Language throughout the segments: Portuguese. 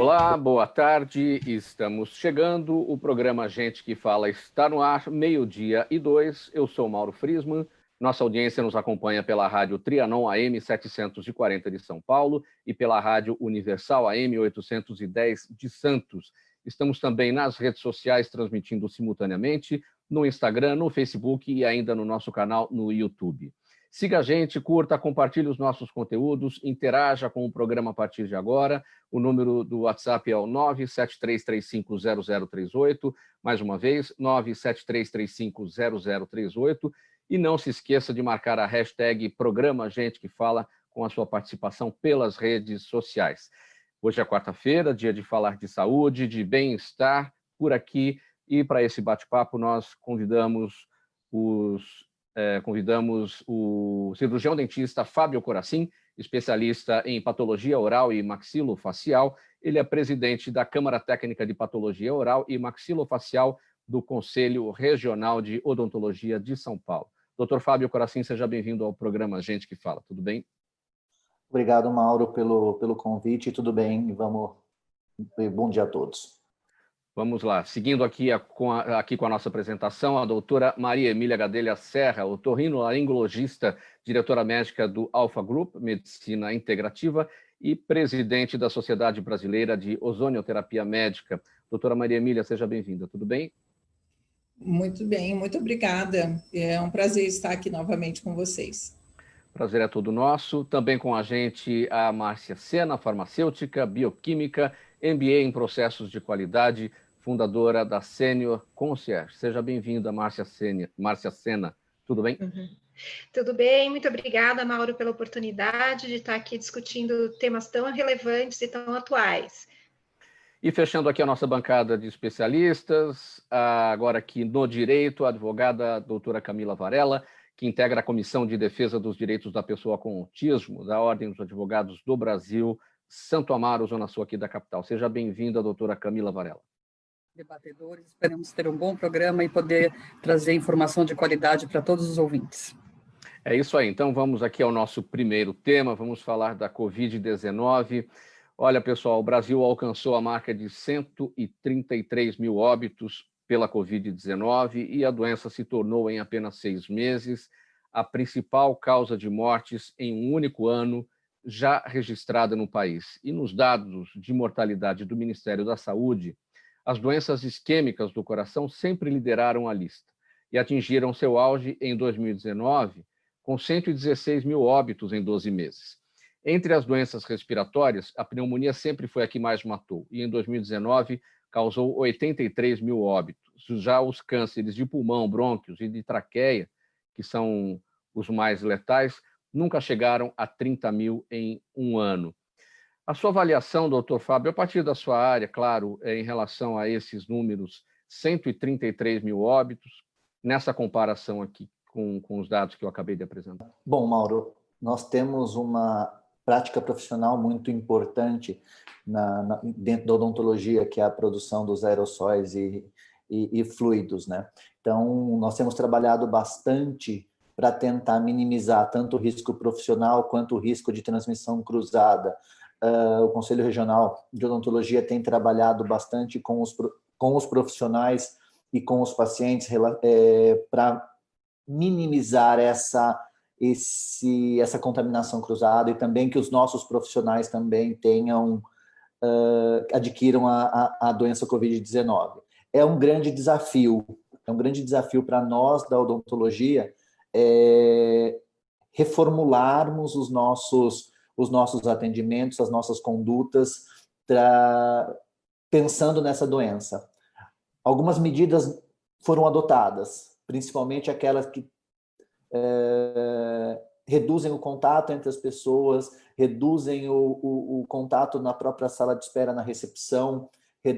Olá, boa tarde. Estamos chegando. O programa Gente que Fala está no ar, 12:02. Eu sou Mauro Friesman. Nossa audiência nos acompanha pela rádio Trianon AM 740 de São Paulo e pela rádio Universal AM 810 de Santos. Estamos também nas redes sociais transmitindo simultaneamente no Instagram, no Facebook e ainda no nosso canal no YouTube. Siga a gente, curta, compartilhe os nossos conteúdos, interaja com o programa a partir de agora. O número do WhatsApp é o 973350038, mais uma vez, 973350038. E não se esqueça de marcar a hashtag Programa Gente que Fala com a sua participação pelas redes sociais. Hoje é quarta-feira, dia de falar de saúde, de bem-estar por aqui. E para esse bate-papo nós convidamos o cirurgião dentista Fábio Coracim, especialista em patologia oral e maxilofacial. Ele é presidente da Câmara Técnica de Patologia Oral e Maxilofacial do Conselho Regional de Odontologia de São Paulo. Doutor Fábio Coracim, seja bem-vindo ao programa Gente que Fala. Tudo bem? Obrigado, Mauro, pelo convite. Tudo bem? Bom dia a todos. Vamos lá, seguindo aqui com a nossa apresentação, a doutora Maria Emília Gadelha Serra, otorrinolaringologista, diretora médica do Alpha Group, Medicina Integrativa, e presidente da Sociedade Brasileira de Ozonioterapia Médica. Doutora Maria Emília, seja bem-vinda, tudo bem? Muito bem, muito obrigada. É um prazer estar aqui novamente com vocês. Prazer é todo nosso. Também com a gente a Márcia Sena, farmacêutica, bioquímica, MBA em processos de qualidade, fundadora da Senior Concierge. Seja bem-vinda, Márcia Sena. Tudo bem? Tudo bem, muito obrigada, Mauro, pela oportunidade de estar aqui discutindo temas tão relevantes e tão atuais. E fechando aqui a nossa bancada de especialistas, agora aqui no direito, a advogada doutora Camila Varela, que integra a Comissão de Defesa dos Direitos da Pessoa com Autismo da Ordem dos Advogados do Brasil, Santo Amaro, Zona Sul aqui da capital. Seja bem-vinda, doutora Camila Varela. Debatedores, esperamos ter um bom programa e poder trazer informação de qualidade para todos os ouvintes. É isso aí, então vamos aqui ao nosso primeiro tema, vamos falar da Covid-19. Olha, pessoal, o Brasil alcançou a marca de 133 mil óbitos pela Covid-19 e a doença se tornou, em apenas 6 meses, a principal causa de mortes em um único ano já registrada no país. E nos dados de mortalidade do Ministério da Saúde, as doenças isquêmicas do coração sempre lideraram a lista e atingiram seu auge em 2019, com 116 mil óbitos em 12 meses. Entre as doenças respiratórias, a pneumonia sempre foi a que mais matou, e em 2019 causou 83 mil óbitos. Já os cânceres de pulmão, brônquios e de traqueia, que são os mais letais, nunca chegaram a 30 mil em um ano. A sua avaliação, doutor Fábio, a partir da sua área, claro, em relação a esses números, 133 mil óbitos, nessa comparação aqui com os dados que eu acabei de apresentar. Bom, Mauro, nós temos uma prática profissional muito importante dentro da odontologia, que é a produção dos aerossóis e fluidos, né? Então, nós temos trabalhado bastante para tentar minimizar tanto o risco profissional quanto o risco de transmissão cruzada. O Conselho Regional de Odontologia tem trabalhado bastante com os profissionais e com os pacientes para minimizar essa contaminação cruzada e também que os nossos profissionais também adquiram a doença Covid-19. É um grande desafio para nós da odontologia reformularmos os nossos atendimentos, as nossas condutas, pensando nessa doença. Algumas medidas foram adotadas, principalmente aquelas que reduzem o contato entre as pessoas, reduzem o contato na própria sala de espera, na recepção,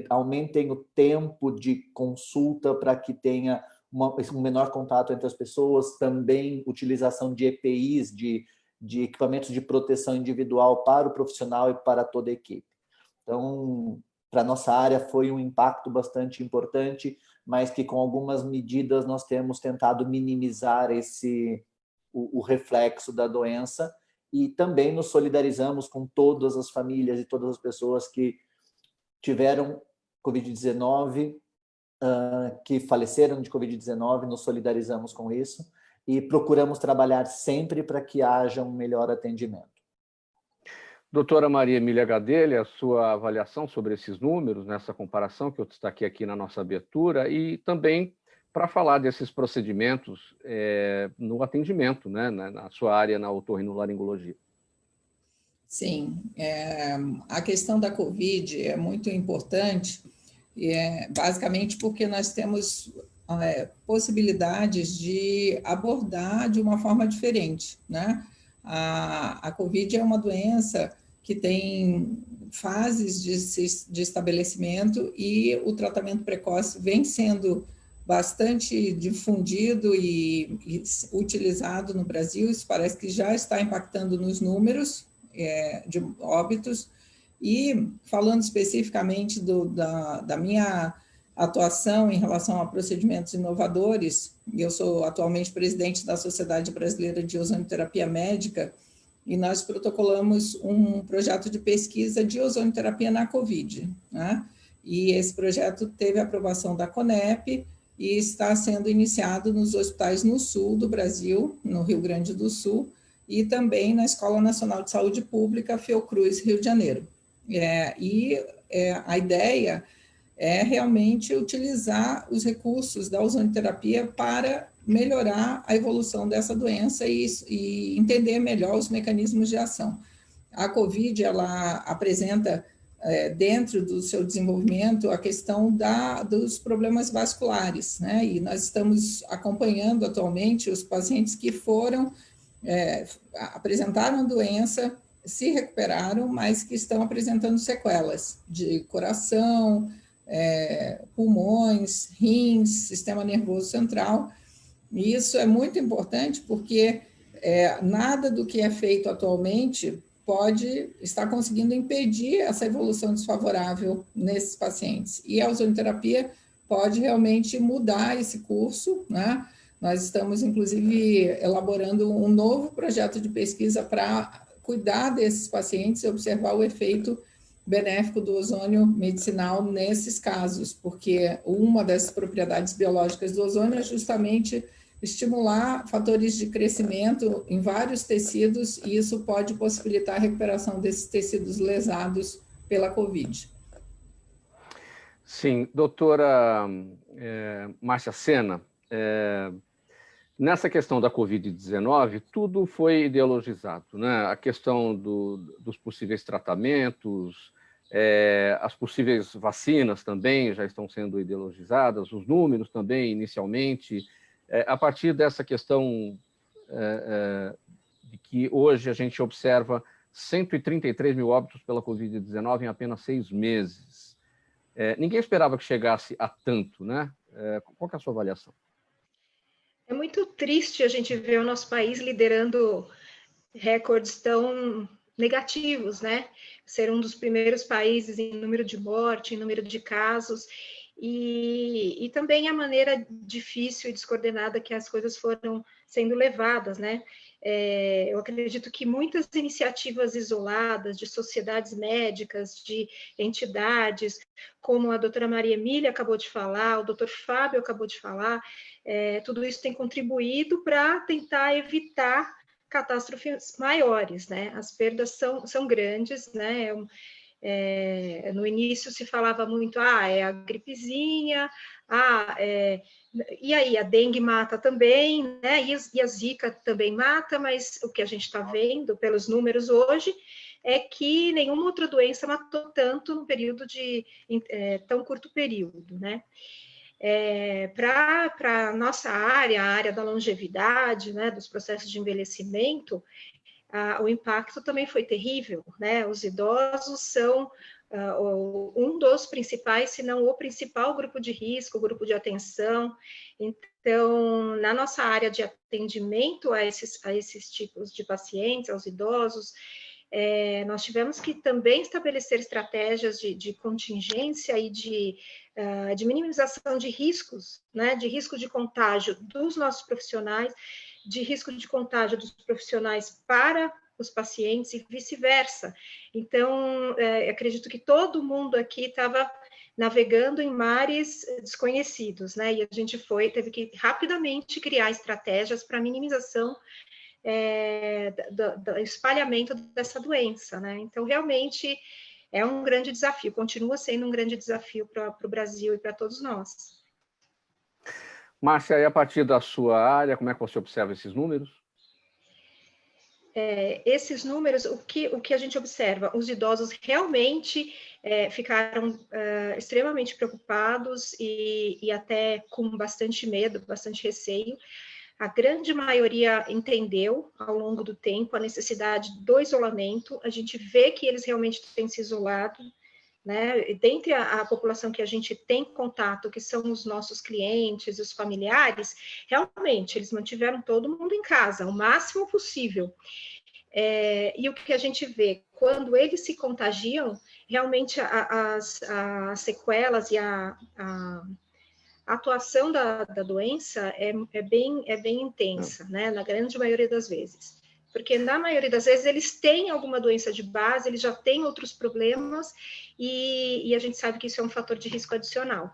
aumentem o tempo de consulta para que tenha um menor contato entre as pessoas, também utilização de EPIs, de equipamentos de proteção individual para o profissional e para toda a equipe. Então, para a nossa área foi um impacto bastante importante, mas que com algumas medidas nós temos tentado minimizar o reflexo da doença e também nos solidarizamos com todas as famílias e todas as pessoas que tiveram Covid-19, que faleceram de Covid-19, nos solidarizamos com isso e procuramos trabalhar sempre para que haja um melhor atendimento. Doutora Maria Emília Gadelha, a sua avaliação sobre esses números, nessa comparação que eu destaquei aqui na nossa abertura, e também para falar desses procedimentos no atendimento, né, na sua área, na otorrinolaringologia. Sim, a questão da Covid é muito importante, basicamente porque nós temos possibilidades de abordar de uma forma diferente, né? A Covid é uma doença que tem fases de estabelecimento e o tratamento precoce vem sendo bastante difundido e utilizado no Brasil. Isso parece que já está impactando nos números de óbitos. E falando especificamente da minha atuação em relação a procedimentos inovadores, eu sou atualmente presidente da Sociedade Brasileira de Ozonioterapia Médica, e nós protocolamos um projeto de pesquisa de ozonioterapia na Covid, né? E esse projeto teve a aprovação da CONEP e está sendo iniciado nos hospitais no sul do Brasil, no Rio Grande do Sul, e também na Escola Nacional de Saúde Pública, Fiocruz, Rio de Janeiro. A ideia é realmente utilizar os recursos da ozonioterapia para melhorar a evolução dessa doença e entender melhor os mecanismos de ação. A COVID, ela apresenta, dentro do seu desenvolvimento, a questão dos problemas vasculares, né? E nós estamos acompanhando atualmente os pacientes que apresentaram a doença, se recuperaram, mas que estão apresentando sequelas de coração, pulmões, rins, sistema nervoso central. E isso é muito importante porque nada do que é feito atualmente pode estar conseguindo impedir essa evolução desfavorável nesses pacientes. E a ozonioterapia pode realmente mudar esse curso, né? Nós estamos, inclusive, elaborando um novo projeto de pesquisa para cuidar desses pacientes e observar o efeito benéfico do ozônio medicinal nesses casos, porque uma das propriedades biológicas do ozônio é justamente estimular fatores de crescimento em vários tecidos, e isso pode possibilitar a recuperação desses tecidos lesados pela COVID. Sim, doutora Márcia Sena, nessa questão da Covid-19, tudo foi ideologizado, né? A questão dos possíveis tratamentos, as possíveis vacinas também já estão sendo ideologizadas, os números também, inicialmente, a partir dessa questão de que hoje a gente observa 133 mil óbitos pela Covid-19 em apenas 6 meses. Ninguém esperava que chegasse a tanto, né? Qual que é a sua avaliação? É muito triste a gente ver o nosso país liderando recordes tão negativos, né? Ser um dos primeiros países em número de morte, em número de casos, e também a maneira difícil e descoordenada que as coisas foram sendo levadas, né? Eu acredito que muitas iniciativas isoladas de sociedades médicas, de entidades, como a doutora Maria Emília acabou de falar, o doutor Fábio acabou de falar, tudo isso tem contribuído para tentar evitar catástrofes maiores, né? As perdas são grandes, né? No início se falava muito, é a gripezinha, e aí a dengue mata também, né? E a zika também mata, mas o que a gente está vendo pelos números hoje é que nenhuma outra doença matou tanto no período de tão curto período, né? Para a nossa área, a área da longevidade, né, dos processos de envelhecimento, o impacto também foi terrível, né? Os idosos são um dos principais, se não o principal grupo de risco, grupo de atenção. Então, na nossa área de atendimento a esses tipos de pacientes, aos idosos, nós tivemos que também estabelecer estratégias de contingência e de minimização de riscos, né? De risco de contágio dos nossos profissionais, de risco de contágio dos profissionais para os pacientes e vice-versa. Então, acredito que todo mundo aqui estava navegando em mares desconhecidos, né? E a gente teve que rapidamente criar estratégias para minimização do espalhamento dessa doença, né? Então, realmente é um grande desafio, continua sendo um grande desafio para o Brasil e para todos nós. Márcia, e a partir da sua área, como é que você observa esses números? Esses números, o que a gente observa? Os idosos realmente ficaram extremamente preocupados e até com bastante medo, bastante receio. A grande maioria entendeu, ao longo do tempo, a necessidade do isolamento. A gente vê que eles realmente têm se isolado, né? E dentre a população que a gente tem contato, que são os nossos clientes, os familiares, realmente, eles mantiveram todo mundo em casa, o máximo possível. E o que a gente vê, quando eles se contagiam, realmente as sequelas e a atuação da doença é bem intensa, né? Na grande maioria das vezes. Porque, na maioria das vezes, eles têm alguma doença de base, eles já têm outros problemas, e a gente sabe que isso é um fator de risco adicional.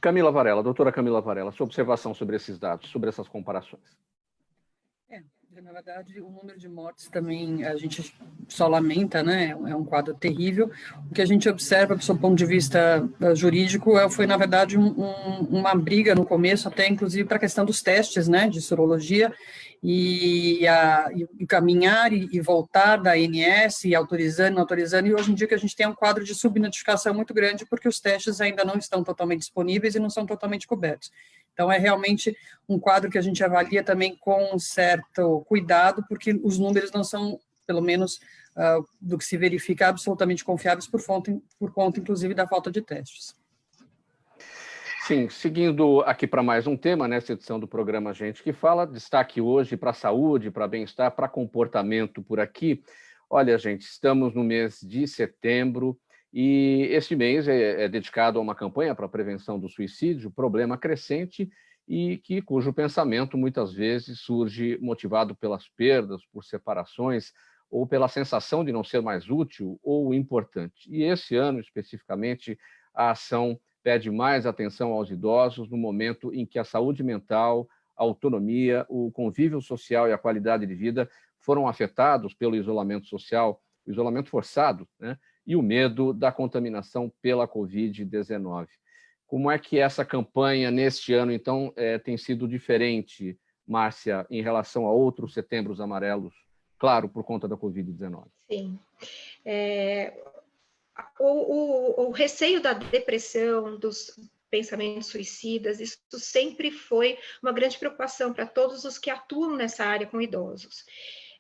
Camila Varela, doutora Camila Varela, sua observação sobre esses dados, sobre essas comparações. Na verdade, o número de mortes também a gente só lamenta, né? É um quadro terrível. O que a gente observa, do seu ponto de vista jurídico, foi, na verdade, uma briga no começo, até inclusive para a questão dos testes, né, de sorologia, e caminhar e voltar da ANS, e autorizando, não autorizando, e hoje em dia que a gente tem um quadro de subnotificação muito grande, porque os testes ainda não estão totalmente disponíveis e não são totalmente cobertos. Então, é realmente um quadro que a gente avalia também com um certo cuidado, porque os números não são, pelo menos do que se verifica, absolutamente confiáveis por conta, inclusive, da falta de testes. Sim, seguindo aqui para mais um tema, nessa edição do programa Gente que Fala, destaque hoje para a saúde, para bem-estar, para comportamento por aqui. Olha, gente, estamos no mês de setembro, e este mês é dedicado a uma campanha para a prevenção do suicídio, problema crescente e cujo pensamento muitas vezes surge motivado pelas perdas, por separações ou pela sensação de não ser mais útil ou importante. E esse ano, especificamente, a ação pede mais atenção aos idosos no momento em que a saúde mental, a autonomia, o convívio social e a qualidade de vida foram afetados pelo isolamento social, o isolamento forçado, né? E o medo da contaminação pela Covid-19. Como é que essa campanha, neste ano, então, tem sido diferente, Márcia, em relação a outros setembros amarelos, claro, por conta da Covid-19? Sim. O receio da depressão, dos pensamentos suicidas, isso sempre foi uma grande preocupação para todos os que atuam nessa área com idosos.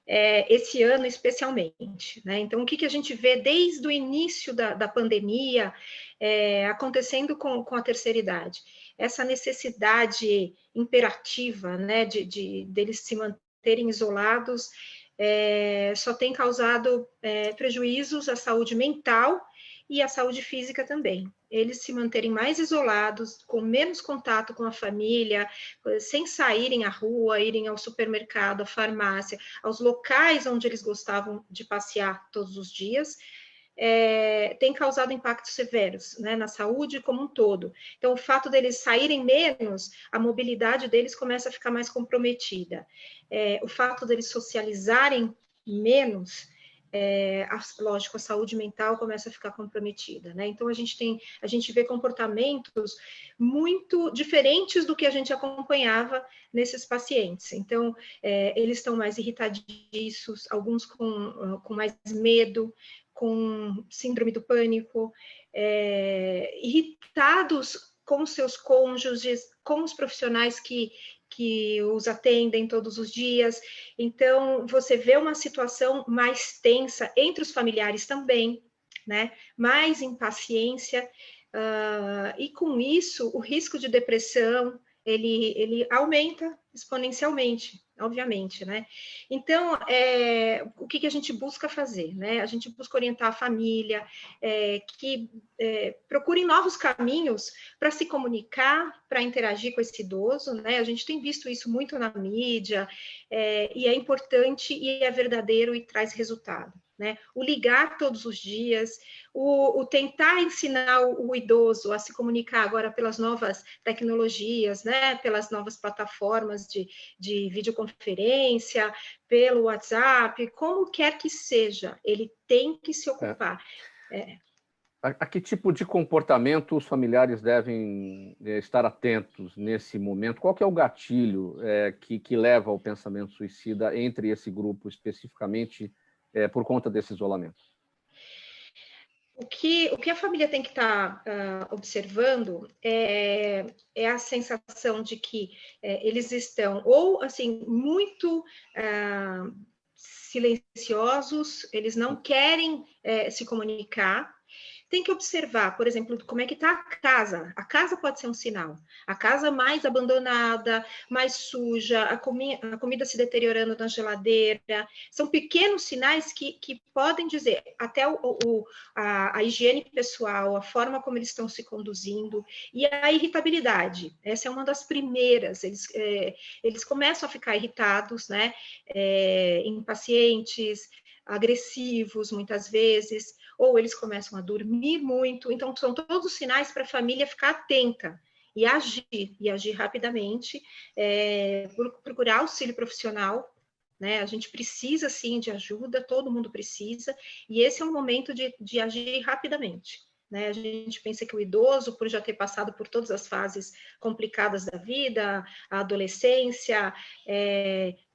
Esse ano especialmente, né? Então, o que a gente vê desde o início da pandemia acontecendo com a terceira idade? Essa necessidade imperativa, né, deles se manterem isolados, só tem causado prejuízos à saúde mental e à saúde física também. Eles se manterem mais isolados, com menos contato com a família, sem saírem à rua, irem ao supermercado, à farmácia, aos locais onde eles gostavam de passear todos os dias, tem causado impactos severos, né, na saúde como um todo. Então, o fato deles saírem menos, a mobilidade deles começa a ficar mais comprometida. O fato deles socializarem menos, lógico, a saúde mental começa a ficar comprometida, né? Então, a gente vê comportamentos muito diferentes do que a gente acompanhava nesses pacientes. Então, eles estão mais irritadiços, alguns com mais medo, com síndrome do pânico, irritados com seus cônjuges, com os profissionais que os atendem todos os dias. Então, você vê uma situação mais tensa entre os familiares também, né? Mais impaciência, e com isso, o risco de depressão, ele aumenta, exponencialmente, obviamente, né? Então, o que a gente busca fazer, né? A gente busca orientar a família, que procurem novos caminhos para se comunicar, para interagir com esse idoso, né? A gente tem visto isso muito na mídia, e é importante, e é verdadeiro, e traz resultado. Né? O ligar todos os dias, o tentar ensinar o idoso a se comunicar agora pelas novas tecnologias, né? Pelas novas plataformas de videoconferência, pelo WhatsApp, como quer que seja, ele tem que se ocupar. A que tipo de comportamento os familiares devem estar atentos nesse momento? Qual que é o gatilho que leva ao pensamento suicida entre esse grupo especificamente por conta desse isolamento? O que a família tem que estar observando é a sensação de que eles estão ou assim muito silenciosos, eles não querem se comunicar. Tem que observar, por exemplo, como é que está a casa. A casa pode ser um sinal. A casa mais abandonada, mais suja, a comida se deteriorando na geladeira. São pequenos sinais que podem dizer, até a higiene pessoal, a forma como eles estão se conduzindo, e a irritabilidade. Essa é uma das primeiras. Eles começam a ficar irritados, né? Impacientes, agressivos, muitas vezes, ou eles começam a dormir muito. Então, são todos os sinais para a família ficar atenta e agir rapidamente, procurar auxílio profissional, né? A gente precisa, sim, de ajuda, todo mundo precisa, e esse é um momento de agir rapidamente. Né? A gente pensa que o idoso, por já ter passado por todas as fases complicadas da vida, a adolescência,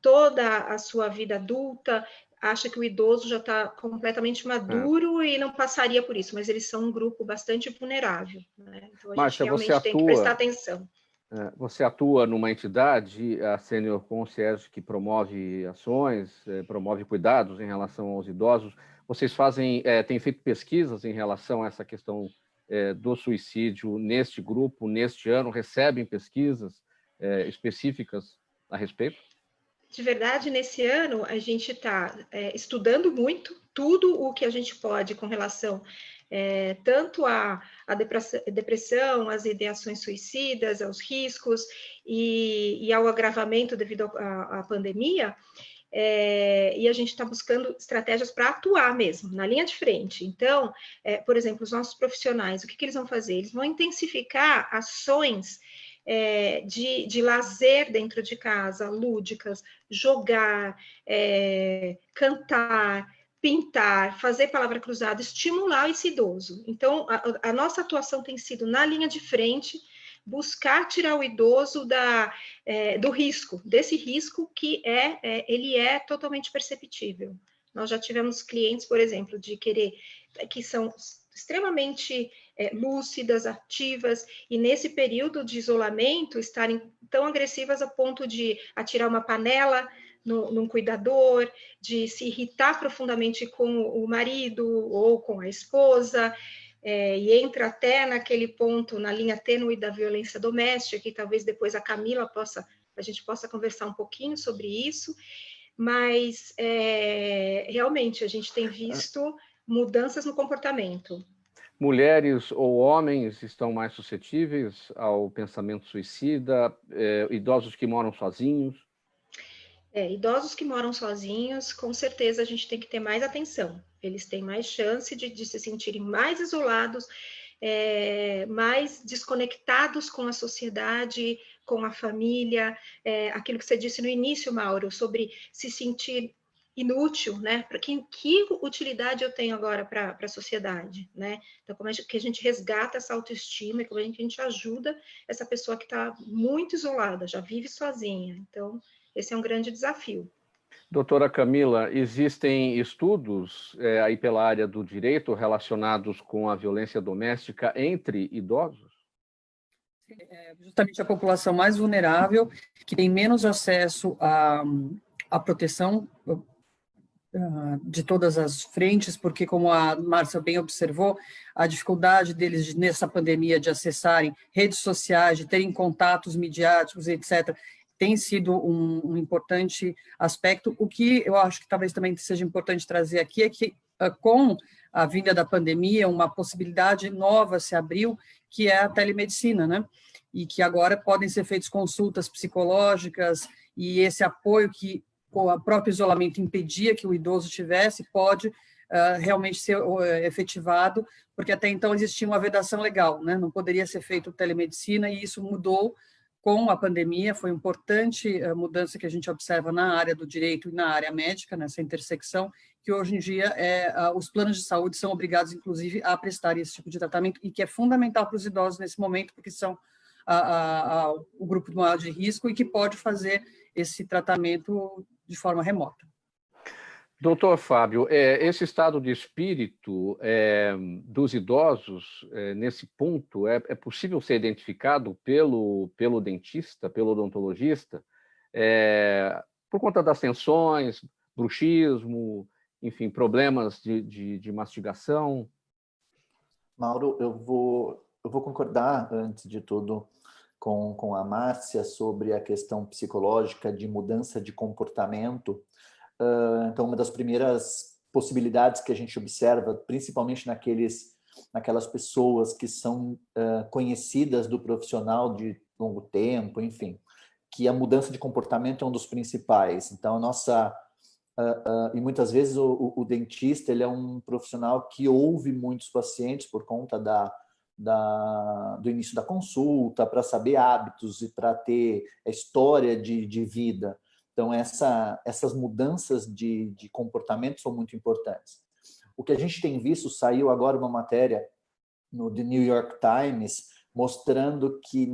toda a sua vida adulta, acha que o idoso já está completamente maduro e não passaria por isso, mas eles são um grupo bastante vulnerável. Né? Então, a Márcia, gente realmente tem que prestar atenção. Você atua numa entidade, a Senior Concierge, que promove ações, promove cuidados em relação aos idosos. Vocês têm feito pesquisas em relação a essa questão do suicídio neste grupo, neste ano? Recebem pesquisas específicas a respeito? De verdade, nesse ano, a gente está estudando muito tudo o que a gente pode com relação tanto à depressão, às ideações suicidas, aos riscos e ao agravamento devido à pandemia, e a gente está buscando estratégias para atuar mesmo, na linha de frente. Então, por exemplo, os nossos profissionais, o que eles vão fazer? Eles vão intensificar ações de lazer dentro de casa, lúdicas, jogar, cantar, pintar, fazer palavra cruzada, estimular esse idoso. Então, a nossa atuação tem sido na linha de frente, buscar tirar o idoso do risco, desse risco que ele é totalmente perceptível. Nós já tivemos clientes, por exemplo, que são extremamente lúcidas, ativas, e nesse período de isolamento estarem tão agressivas a ponto de atirar uma panela num cuidador, de se irritar profundamente com o marido ou com a esposa, e entra até naquele ponto, na linha tênue da violência doméstica, que talvez depois a gente possa conversar um pouquinho sobre isso, mas realmente a gente tem visto mudanças no comportamento. Mulheres ou homens estão mais suscetíveis ao pensamento suicida? Idosos que moram sozinhos? Idosos que moram sozinhos, com certeza a gente tem que ter mais atenção. Eles têm mais chance de se sentirem mais isolados, mais desconectados com a sociedade, com a família. Aquilo que você disse no início, Mauro, sobre se sentir inútil, né? Para que utilidade eu tenho agora para a sociedade, né? Então, como é que a gente resgata essa autoestima e como é que a gente ajuda essa pessoa que está muito isolada, já vive sozinha. Então, esse é um grande desafio. Doutora Camila, existem estudos aí pela área do direito relacionados com a violência doméstica entre idosos? Justamente a população mais vulnerável, que tem menos acesso à proteção de todas as frentes, porque, como a Márcia bem observou, a dificuldade deles nessa pandemia de acessarem redes sociais, de terem contatos midiáticos, etc., tem sido um importante aspecto. O que eu acho que talvez também seja importante trazer aqui é que, com a vinda da pandemia, uma possibilidade nova se abriu, que é a telemedicina, né? E que agora podem ser feitas consultas psicológicas, e esse apoio que o próprio isolamento impedia que o idoso tivesse, pode realmente ser efetivado, porque até então existia uma vedação legal, né? Não poderia ser feito telemedicina, e isso mudou com a pandemia. Foi importante a mudança que a gente observa na área do direito e na área médica, nessa intersecção, que hoje em dia os planos de saúde são obrigados, inclusive, a prestar esse tipo de tratamento, e que é fundamental para os idosos nesse momento, porque são o grupo maior de risco e que pode fazer esse tratamento de forma remota. Doutor Fábio, esse estado de espírito dos idosos, nesse ponto, é possível ser identificado pelo dentista, pelo odontologista, por conta das tensões, bruxismo, enfim, problemas de mastigação? Mauro, eu vou concordar, antes de tudo, com a Márcia sobre a questão psicológica de mudança de comportamento. Então, uma das primeiras possibilidades que a gente observa, principalmente naquelas pessoas que são conhecidas do profissional de longo tempo, enfim, que a mudança de comportamento é um dos principais. Então, e muitas vezes o dentista, ele é um profissional que ouve muitos pacientes por conta do início da consulta, para saber hábitos e para ter a história de vida. Então, essas mudanças de comportamento são muito importantes. O que a gente tem visto, saiu agora uma matéria no The New York Times, mostrando que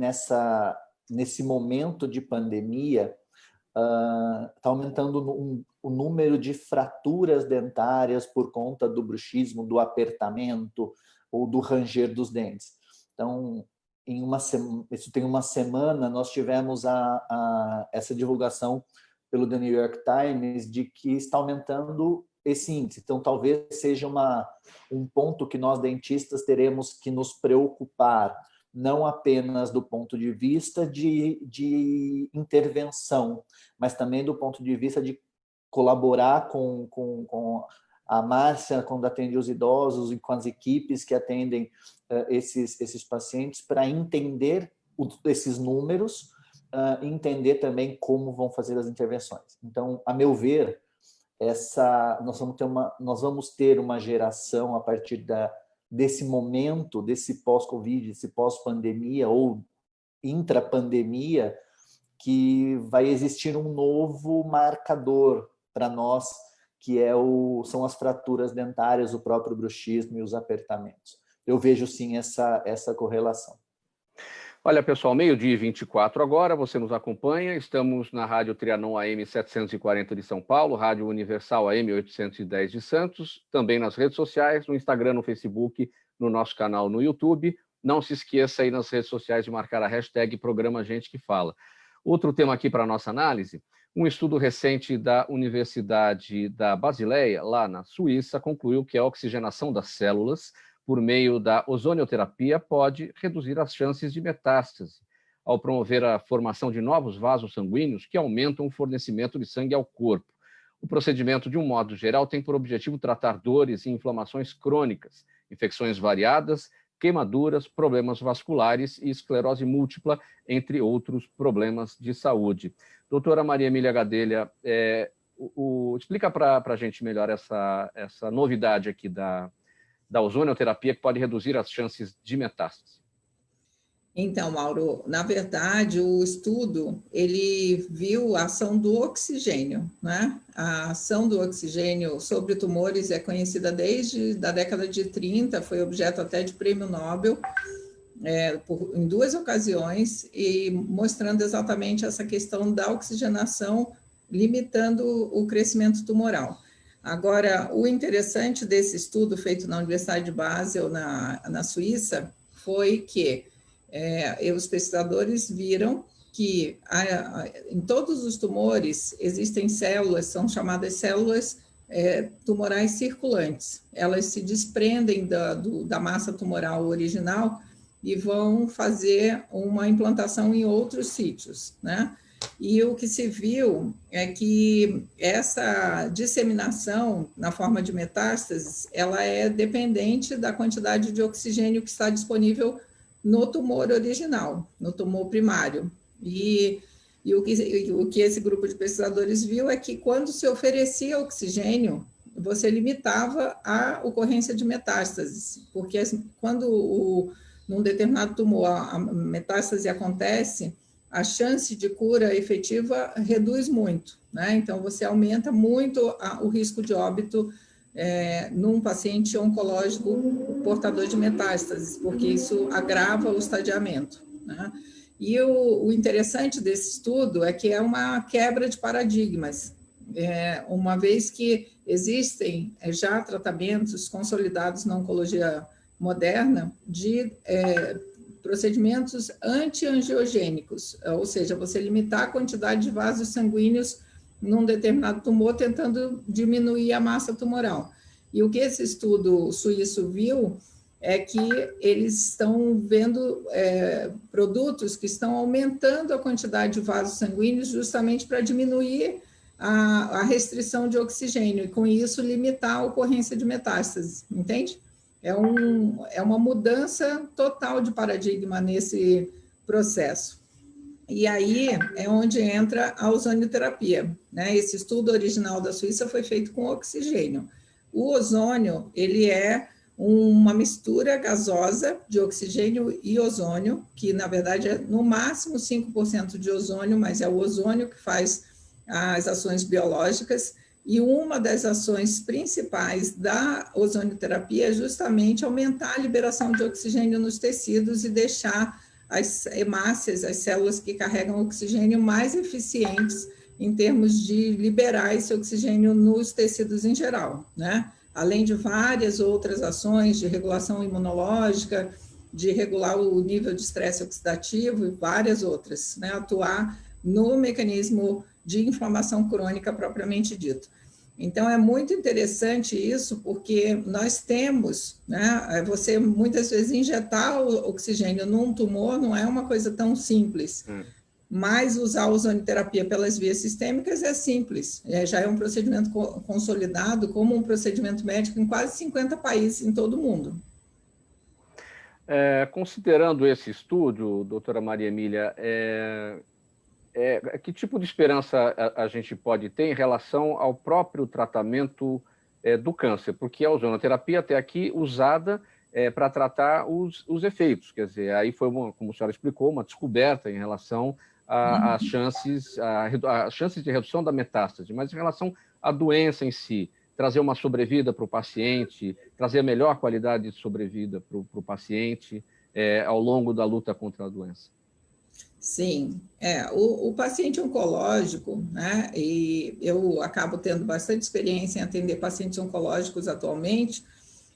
nesse momento de pandemia, está aumentando o número de fraturas dentárias por conta do bruxismo, do apertamento ou do ranger dos dentes. Então, isso tem uma semana, nós tivemos essa divulgação pelo The New York Times de que está aumentando esse índice. Então, talvez seja um ponto que nós dentistas teremos que nos preocupar, não apenas do ponto de vista de intervenção, mas também do ponto de vista de colaborar com a Márcia, quando atende os idosos, e com as equipes que atendem esses pacientes, para entender esses números, entender também como vão fazer as intervenções. Então, a meu ver, nós vamos ter uma geração a partir desse momento, desse pós-Covid, desse pós-pandemia ou intrapandemia, que vai existir um novo marcador para nós, que são as fraturas dentárias, o próprio bruxismo e os apertamentos. Eu vejo, sim, essa correlação. Olha, pessoal, 12h24 agora, você nos acompanha, estamos na Rádio Trianon AM 740 de São Paulo, Rádio Universal AM 810 de Santos, também nas redes sociais, no Instagram, no Facebook, no nosso canal no YouTube. Não se esqueça aí nas redes sociais de marcar a hashtag Programa Gente que Fala. Outro tema aqui para a nossa análise, um estudo recente da Universidade da Basileia, lá na Suíça, concluiu que a oxigenação das células por meio da ozonioterapia pode reduzir as chances de metástase, ao promover a formação de novos vasos sanguíneos que aumentam o fornecimento de sangue ao corpo. O procedimento, de um modo geral, tem por objetivo tratar dores e inflamações crônicas, infecções variadas, queimaduras, problemas vasculares e esclerose múltipla, entre outros problemas de saúde. Doutora Maria Emília Gadelha, explica para a gente melhor essa novidade aqui da ozonioterapia, que pode reduzir as chances de metástase. Então, Mauro, na verdade, o estudo, ele viu a ação do oxigênio, né? A ação do oxigênio sobre tumores é conhecida desde a década de 30, foi objeto até de prêmio Nobel, em 2 ocasiões, e mostrando exatamente essa questão da oxigenação, limitando o crescimento tumoral. Agora, o interessante desse estudo feito na Universidade de Basel, na Suíça, foi que os pesquisadores viram que em todos os tumores existem células, são chamadas células tumorais circulantes. Elas se desprendem da massa tumoral original e vão fazer uma implantação em outros sítios, né? e o que se viu é que essa disseminação na forma de metástases, ela é dependente da quantidade de oxigênio que está disponível no tumor original, no tumor primário. E o que esse grupo de pesquisadores viu é que quando se oferecia oxigênio, você limitava a ocorrência de metástases, porque quando num determinado tumor a metástase acontece, a chance de cura efetiva reduz muito, né? Então, você aumenta muito o risco de óbito num paciente oncológico portador de metástases, porque isso agrava o estadiamento, né? E o interessante desse estudo é que é uma quebra de paradigmas, uma vez que existem já tratamentos consolidados na oncologia moderna de procedimentos antiangiogênicos, ou seja, você limitar a quantidade de vasos sanguíneos num determinado tumor, tentando diminuir a massa tumoral. E o que esse estudo suíço viu é que eles estão vendo produtos que estão aumentando a quantidade de vasos sanguíneos justamente para diminuir a restrição de oxigênio e, com isso, limitar a ocorrência de metástases, entende? É uma mudança total de paradigma nesse processo. E aí é onde entra a ozonioterapia, né? Esse estudo original da Suíça foi feito com oxigênio. O ozônio, ele é uma mistura gasosa de oxigênio e ozônio, que na verdade é no máximo 5% de ozônio, mas é o ozônio que faz as ações biológicas. E uma das ações principais da ozonioterapia é justamente aumentar a liberação de oxigênio nos tecidos e deixar as hemácias, as células que carregam oxigênio, mais eficientes em termos de liberar esse oxigênio nos tecidos em geral, né? Além de várias outras ações de regulação imunológica, de regular o nível de estresse oxidativo e várias outras, né? Atuar no mecanismo de inflamação crônica propriamente dito. Então, é muito interessante isso, porque nós temos, né, você muitas vezes injetar o oxigênio num tumor não é uma coisa tão simples, mas usar a ozonioterapia pelas vias sistêmicas é simples, já é um procedimento consolidado como um procedimento médico em quase 50 países em todo o mundo. Considerando esse estudo, doutora Maria Emília, que tipo de esperança a gente pode ter em relação ao próprio tratamento do câncer? Porque a ozonoterapia até aqui usada para tratar os efeitos, quer dizer, aí foi, como a senhora explicou, uma descoberta em relação às chances de redução da metástase, mas em relação à doença em si, trazer uma sobrevida para o paciente, trazer a melhor qualidade de sobrevida para o paciente ao longo da luta contra a doença. Sim, o paciente oncológico, né, e eu acabo tendo bastante experiência em atender pacientes oncológicos atualmente,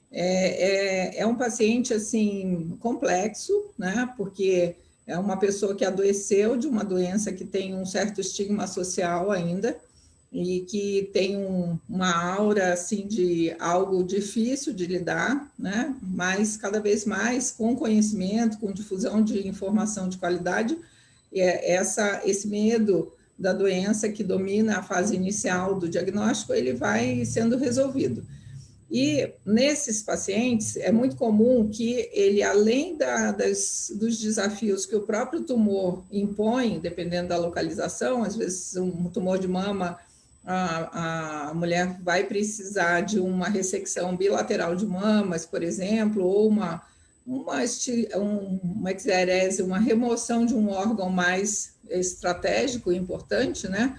é um paciente, assim, complexo, né, porque é uma pessoa que adoeceu de uma doença que tem um certo estigma social ainda, e que tem uma aura, assim, de algo difícil de lidar, né, mas cada vez mais com conhecimento, com difusão de informação de qualidade, esse medo da doença que domina a fase inicial do diagnóstico, ele vai sendo resolvido. E nesses pacientes, é muito comum que ele, além dos desafios que o próprio tumor impõe, dependendo da localização, às vezes um tumor de mama, a mulher vai precisar de uma ressecção bilateral de mamas, por exemplo, ou uma exerese, uma remoção de um órgão mais estratégico e importante, né?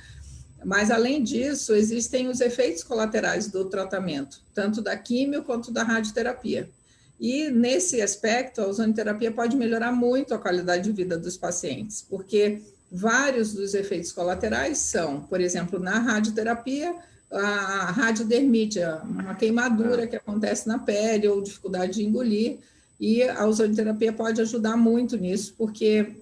Mas, além disso, existem os efeitos colaterais do tratamento, tanto da quimio quanto da radioterapia. E, nesse aspecto, a ozonoterapia pode melhorar muito a qualidade de vida dos pacientes, porque vários dos efeitos colaterais são, por exemplo, na radioterapia, a radiodermite, uma queimadura que acontece na pele ou dificuldade de engolir, e a ozonoterapia pode ajudar muito nisso, porque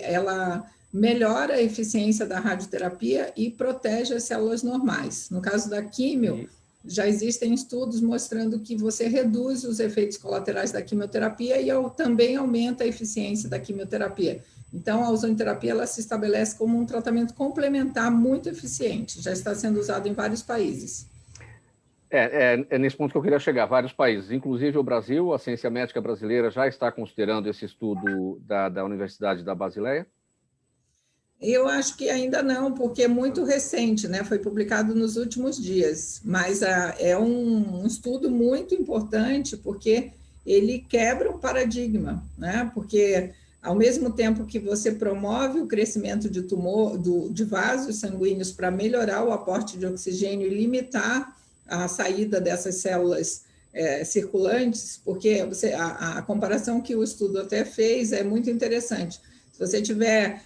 ela melhora a eficiência da radioterapia e protege as células normais. No caso da químio, já existem estudos mostrando que você reduz os efeitos colaterais da quimioterapia e também aumenta a eficiência da quimioterapia. Então, a ozonoterapia ela se estabelece como um tratamento complementar muito eficiente, já está sendo usado em vários países. É nesse ponto que eu queria chegar, vários países, inclusive o Brasil, a ciência médica brasileira já está considerando esse estudo da Universidade da Basileia? Eu acho que ainda não, porque é muito recente, né? Foi publicado nos últimos dias, mas é um estudo muito importante porque ele quebra o paradigma, né? Porque ao mesmo tempo que você promove o crescimento de tumor, de vasos sanguíneos para melhorar o aporte de oxigênio e limitar a saída dessas células circulantes, porque a comparação que o estudo até fez é muito interessante. Se você tiver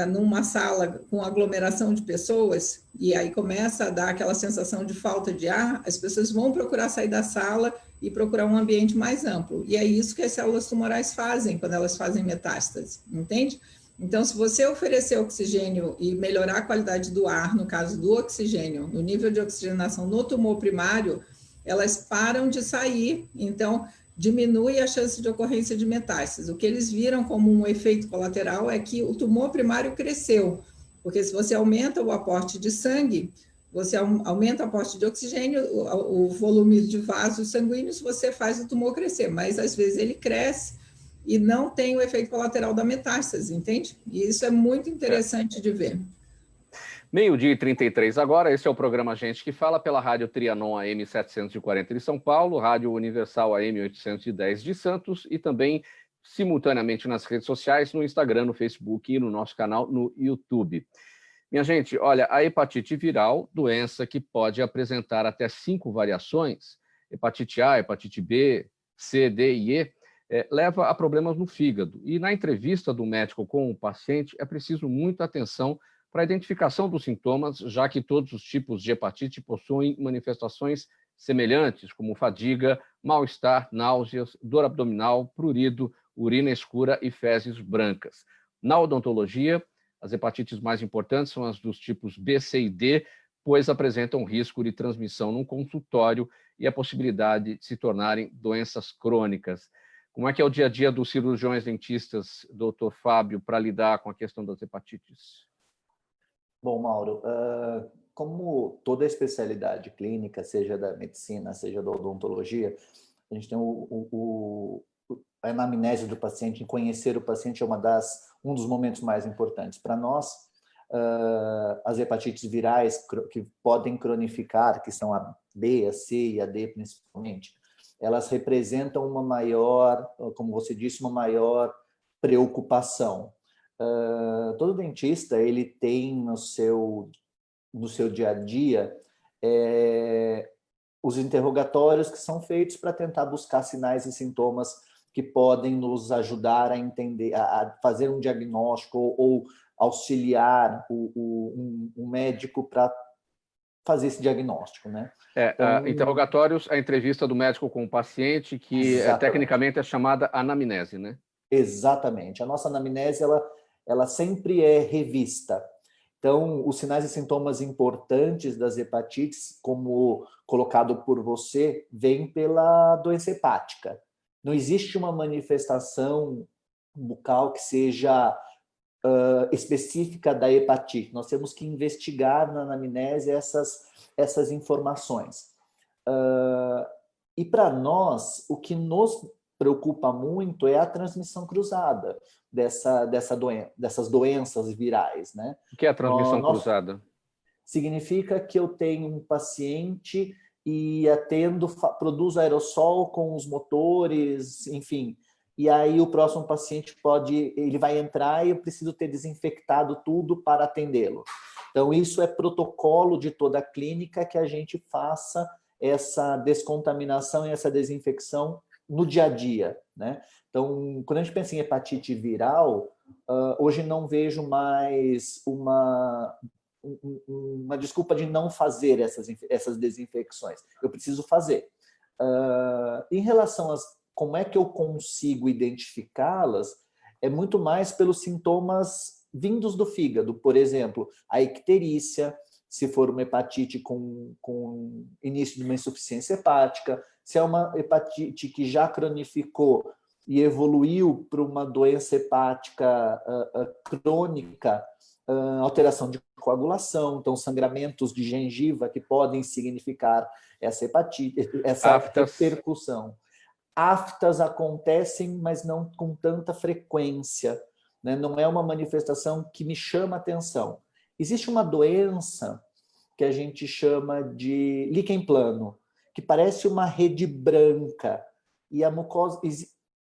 numa sala com aglomeração de pessoas, e aí começa a dar aquela sensação de falta de ar, as pessoas vão procurar sair da sala e procurar um ambiente mais amplo. E é isso que as células tumorais fazem quando elas fazem metástase, entende? Então, se você oferecer oxigênio e melhorar a qualidade do ar, no caso do oxigênio, no nível de oxigenação no tumor primário, elas param de sair, então diminui a chance de ocorrência de metástases. O que eles viram como um efeito colateral é que o tumor primário cresceu, porque se você aumenta o aporte de sangue, você aumenta o aporte de oxigênio, o volume de vasos sanguíneos, você faz o tumor crescer, mas às vezes ele cresce e não tem o efeito colateral da metástase, entende? E isso é muito interessante de ver. 12h33 agora, esse é o programa Gente que Fala pela Rádio Trianon AM 740 de São Paulo, Rádio Universal AM 810 de Santos e também simultaneamente nas redes sociais, no Instagram, no Facebook e no nosso canal no YouTube. Minha gente, olha, a hepatite viral, doença que pode apresentar até 5 variações, hepatite A, hepatite B, C, D e E, leva a problemas no fígado. E na entrevista do médico com o paciente, é preciso muita atenção para a identificação dos sintomas, já que todos os tipos de hepatite possuem manifestações semelhantes, como fadiga, mal-estar, náuseas, dor abdominal, prurido, urina escura e fezes brancas. Na odontologia, as hepatites mais importantes são as dos tipos B, C e D, pois apresentam risco de transmissão num consultório e a possibilidade de se tornarem doenças crônicas. Como é que é o dia a dia dos cirurgiões dentistas, doutor Fábio, para lidar com a questão das hepatites? Bom, Mauro, como toda especialidade clínica, seja da medicina, seja da odontologia, a gente tem a anamnese do paciente, conhecer o paciente é um dos momentos mais importantes. Para nós, as hepatites virais que podem cronificar, que são a B, a C e a D principalmente, elas representam uma maior, como você disse, uma maior preocupação. Todo dentista ele tem no seu dia a dia os interrogatórios que são feitos para tentar buscar sinais e sintomas que podem nos ajudar a entender, a fazer um diagnóstico ou auxiliar um médico para fazer esse diagnóstico, né? Então, interrogatórios, a entrevista do médico com o paciente, que tecnicamente é chamada anamnese, né? Exatamente. A nossa anamnese, ela sempre é revista. Então, os sinais e sintomas importantes das hepatites, como colocado por você, vêm pela doença hepática. Não existe uma manifestação bucal que seja específica da hepatite. Nós temos que investigar na anamnese essas informações. E para nós, o que nos preocupa muito é a transmissão cruzada dessas doenças virais, né? O que é a transmissão cruzada? Significa que eu tenho um paciente e produz aerossol com os motores, enfim, e aí o próximo paciente ele vai entrar e eu preciso ter desinfectado tudo para atendê-lo. Então, isso é protocolo de toda a clínica que a gente faça essa descontaminação e essa desinfecção no dia a dia, né? Então, quando a gente pensa em hepatite viral, hoje não vejo mais uma desculpa de não fazer essas desinfecções. Eu preciso fazer. Em relação a como é que eu consigo identificá-las, é muito mais pelos sintomas vindos do fígado. Por exemplo, a icterícia, se for uma hepatite com início de uma insuficiência hepática, se é uma hepatite que já cronificou e evoluiu para uma doença hepática crônica, alteração de coagulação, então sangramentos de gengiva que podem significar essa hepatite, essa repercussão. Aftas acontecem, mas não com tanta frequência, né? Não é uma manifestação que me chama atenção. Existe uma doença que a gente chama de líquen plano, que parece uma rede branca, e a mucosa,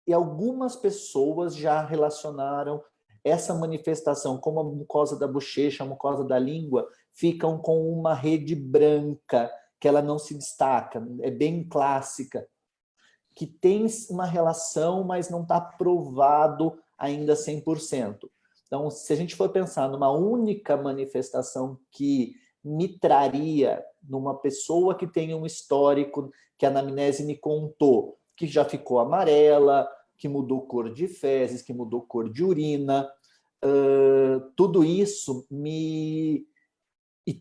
e algumas pessoas já relacionaram essa manifestação, como a mucosa da bochecha, a mucosa da língua, ficam com uma rede branca, que ela não se destaca, é bem clássica, que tem uma relação, mas não está provado ainda 100%. Então, se a gente for pensar numa única manifestação que me traria numa pessoa que tem um histórico que a anamnese me contou, que já ficou amarela, que mudou cor de fezes, que mudou cor de urina, tudo isso e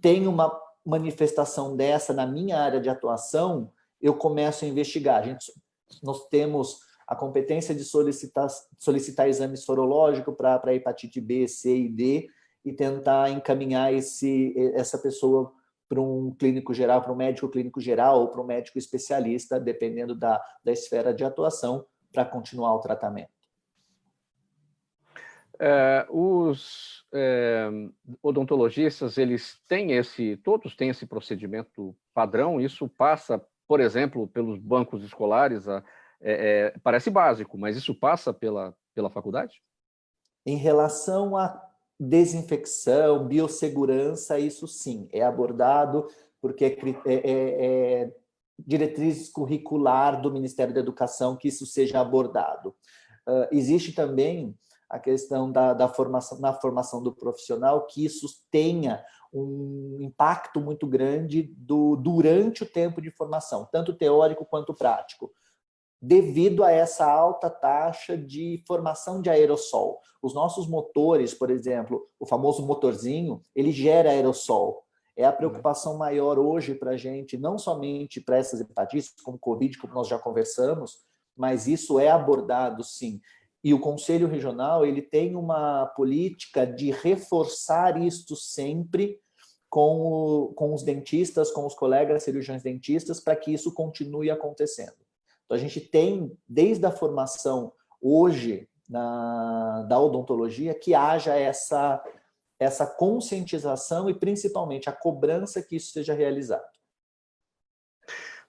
tem uma manifestação dessa na minha área de atuação, eu começo a investigar. Nós temos a competência de solicitar exame sorológico para hepatite B, C e D e tentar encaminhar essa pessoa para um clínico geral, para um médico clínico geral ou para um médico especialista, dependendo da esfera de atuação, para continuar o tratamento. Os odontologistas, todos têm esse procedimento padrão. Isso passa, por exemplo, pelos bancos escolares, parece básico, mas isso passa pela faculdade? Em relação à desinfecção, biossegurança, isso sim, é abordado porque é diretriz curricular do Ministério da Educação que isso seja abordado. Existe também a questão da formação, na formação do profissional, que isso tenha um impacto muito grande durante o tempo de formação, tanto teórico quanto prático, devido a essa alta taxa de formação de aerossol. Os nossos motores, por exemplo, o famoso motorzinho, ele gera aerossol. É a preocupação maior hoje para a gente, não somente para essas hepatites, como Covid, como nós já conversamos, mas isso é abordado, sim. E o Conselho Regional ele tem uma política de reforçar isto sempre com os dentistas, com os colegas cirurgiões dentistas, para que isso continue acontecendo. Então, a gente tem, desde a formação hoje da odontologia, que haja essa conscientização e, principalmente, a cobrança que isso seja realizado.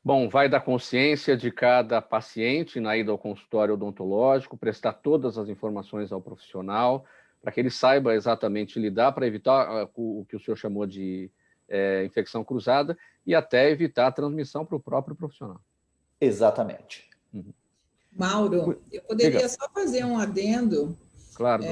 Bom, vai da consciência de cada paciente na ida ao consultório odontológico, prestar todas as informações ao profissional, para que ele saiba exatamente lidar, para evitar o que o senhor chamou de infecção cruzada e até evitar a transmissão para o próprio profissional. Exatamente. Mauro, eu poderia só fazer um adendo. Claro.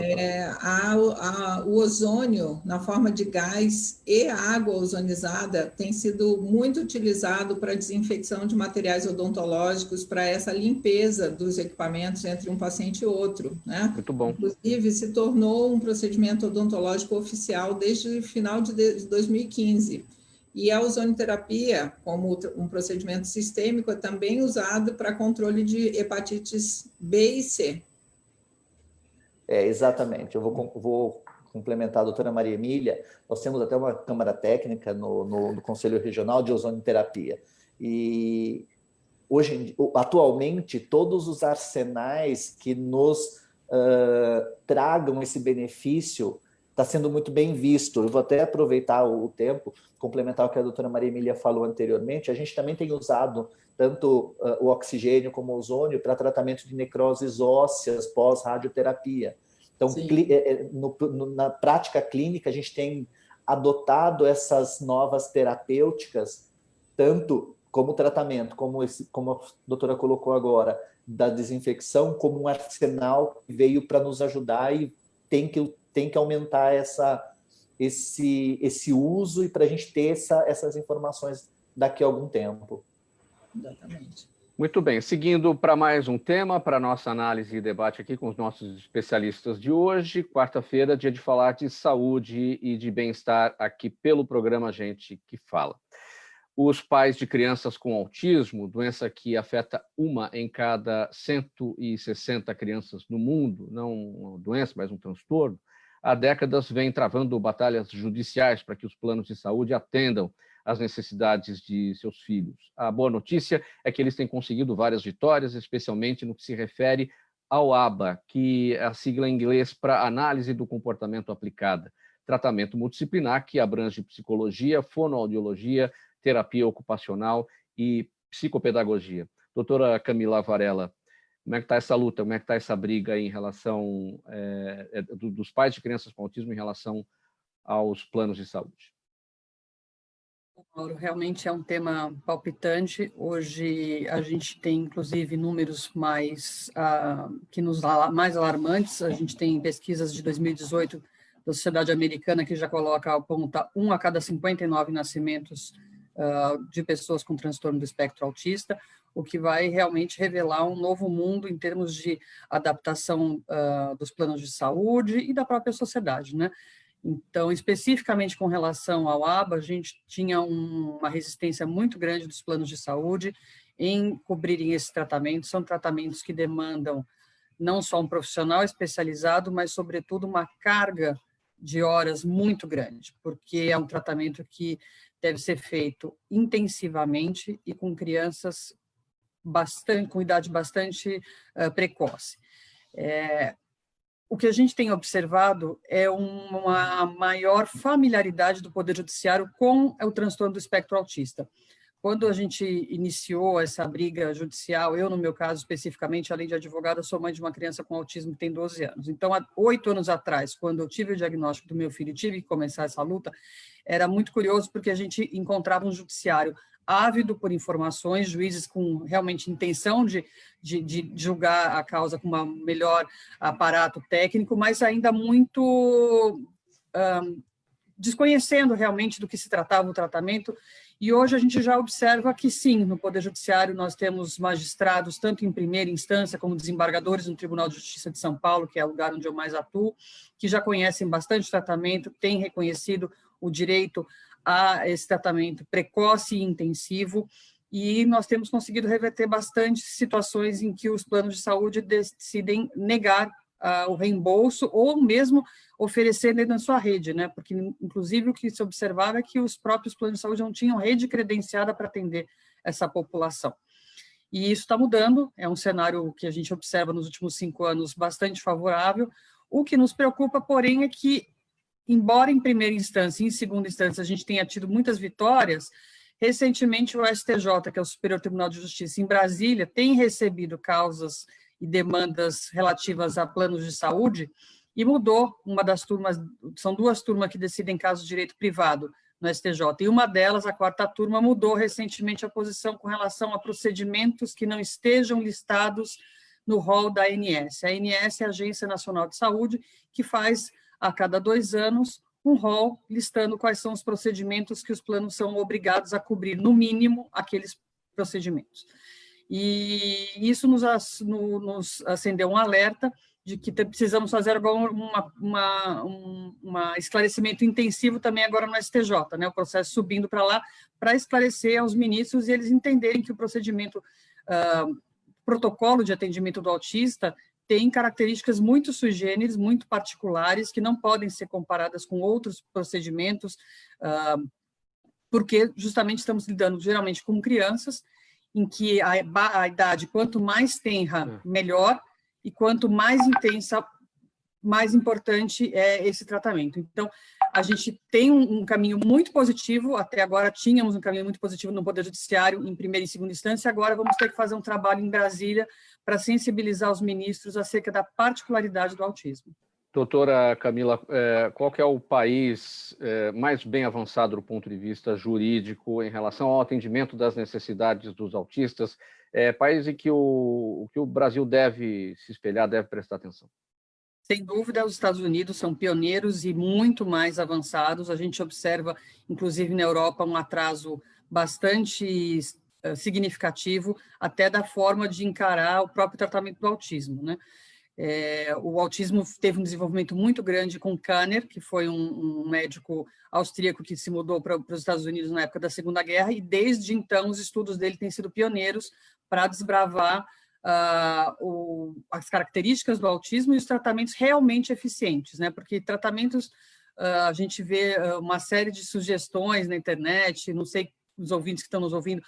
O ozônio, na forma de gás e água ozonizada, tem sido muito utilizado para desinfecção de materiais odontológicos, para essa limpeza dos equipamentos entre um paciente e outro, né? Muito bom. Inclusive, se tornou um procedimento odontológico oficial desde o final de 2015. E a ozonioterapia, como um procedimento sistêmico, é também usado para controle de hepatites B e C. Exatamente. Eu vou complementar a doutora Maria Emília. Nós temos até uma câmara técnica no Conselho Regional de Ozonioterapia. E atualmente, todos os arsenais que nos tragam esse benefício está sendo muito bem visto. Eu vou até aproveitar o tempo, complementar o que a doutora Maria Emília falou anteriormente. A gente também tem usado tanto o oxigênio como o ozônio para tratamento de necroses ósseas pós-radioterapia. Então, na prática clínica, a gente tem adotado essas novas terapêuticas, tanto como tratamento, como a doutora colocou agora, da desinfecção, como um arsenal que veio para nos ajudar e tem que aumentar esse uso e para a gente ter essas informações daqui a algum tempo. Exatamente. Muito bem, seguindo para mais um tema, para a nossa análise e debate aqui com os nossos especialistas de hoje, quarta-feira, dia de falar de saúde e de bem-estar aqui pelo programa Gente que Fala. os pais de crianças com autismo, doença que afeta 1 em cada 160 crianças no mundo, não uma doença, mas um transtorno, há décadas vem travando batalhas judiciais para que os planos de saúde atendam às necessidades de seus filhos. A boa notícia é que eles têm conseguido várias vitórias, especialmente no que se refere ao ABA, que é a sigla em inglês para Análise do Comportamento Aplicada, tratamento multidisciplinar que abrange psicologia, fonoaudiologia, terapia ocupacional e psicopedagogia. Doutora Camila Varela, como é que está essa luta, como é que está essa briga aí em relação dos pais de crianças com autismo em relação aos planos de saúde? Mauro, realmente é um tema palpitante. Hoje a gente tem, inclusive, números mais alarmantes. A gente tem pesquisas de 2018 da Sociedade Americana que já aponta 1 a cada 59 nascimentos de pessoas com transtorno do espectro autista, o que vai realmente revelar um novo mundo em termos de adaptação dos planos de saúde e da própria sociedade, né? Então, especificamente com relação ao ABA, a gente tinha uma resistência muito grande dos planos de saúde em cobrirem esse tratamento. São tratamentos que demandam não só um profissional especializado, mas, sobretudo, uma carga de horas muito grande, porque é um tratamento que deve ser feito intensivamente e com crianças com idade bastante precoce. O que a gente tem observado é uma maior familiaridade do Poder Judiciário com o transtorno do espectro autista. Quando a gente iniciou essa briga judicial, eu, no meu caso, especificamente, além de advogada, sou mãe de uma criança com autismo que tem 12 anos. Então, há 8 anos atrás, quando eu tive o diagnóstico do meu filho e tive que começar essa luta, era muito curioso porque a gente encontrava um judiciário ávido por informações, juízes com realmente intenção de julgar a causa com um melhor aparato técnico, mas ainda muito desconhecendo realmente do que se tratava o tratamento. E hoje a gente já observa que sim, no Poder Judiciário nós temos magistrados, tanto em primeira instância como desembargadores no Tribunal de Justiça de São Paulo, que é o lugar onde eu mais atuo, que já conhecem bastante tratamento, têm reconhecido o direito a esse tratamento precoce e intensivo, e nós temos conseguido reverter bastante situações em que os planos de saúde decidem negar o reembolso ou mesmo oferecer dentro da sua rede, né? Porque, inclusive, o que se observava é que os próprios planos de saúde não tinham rede credenciada para atender essa população. E isso está mudando, é um cenário que a gente observa nos últimos 5 anos bastante favorável. O que nos preocupa, porém, é que, embora em primeira instância e em segunda instância a gente tenha tido muitas vitórias, recentemente o STJ, que é o Superior Tribunal de Justiça em Brasília, tem recebido causas e demandas relativas a planos de saúde e mudou uma das turmas, são 2 turmas que decidem casos de direito privado no STJ, e uma delas, a 4ª turma, mudou recentemente a posição com relação a procedimentos que não estejam listados no rol da ANS. A ANS é a Agência Nacional de Saúde, que faz a cada 2 anos um rol listando quais são os procedimentos que os planos são obrigados a cobrir, no mínimo, aqueles procedimentos. E isso nos acendeu um alerta de que precisamos fazer um esclarecimento intensivo também agora no STJ, né? O processo subindo para lá, para esclarecer aos ministros e eles entenderem que o procedimento, protocolo de atendimento do autista tem características muito sui generis, muito particulares, que não podem ser comparadas com outros procedimentos, porque justamente estamos lidando geralmente com crianças, em que a idade, quanto mais tenra, melhor, e quanto mais intensa, mais importante é esse tratamento. Então, a gente tem um caminho muito positivo, até agora tínhamos um caminho muito positivo no Poder Judiciário em primeira e segunda instância, agora vamos ter que fazer um trabalho em Brasília para sensibilizar os ministros acerca da particularidade do autismo. Doutora Camila, qual que é o país mais bem avançado do ponto de vista jurídico em relação ao atendimento das necessidades dos autistas? País em que o Brasil deve se espelhar, deve prestar atenção? Sem dúvida, os Estados Unidos são pioneiros e muito mais avançados. A gente observa, inclusive na Europa, um atraso bastante significativo, até da forma de encarar o próprio tratamento do autismo, né? O autismo teve um desenvolvimento muito grande com Kanner, que foi um médico austríaco que se mudou para os Estados Unidos na época da Segunda Guerra, e desde então os estudos dele têm sido pioneiros para desbravar as características do autismo e os tratamentos realmente eficientes, né? Porque tratamentos, a gente vê uma série de sugestões na internet, não sei os ouvintes que estão nos ouvindo,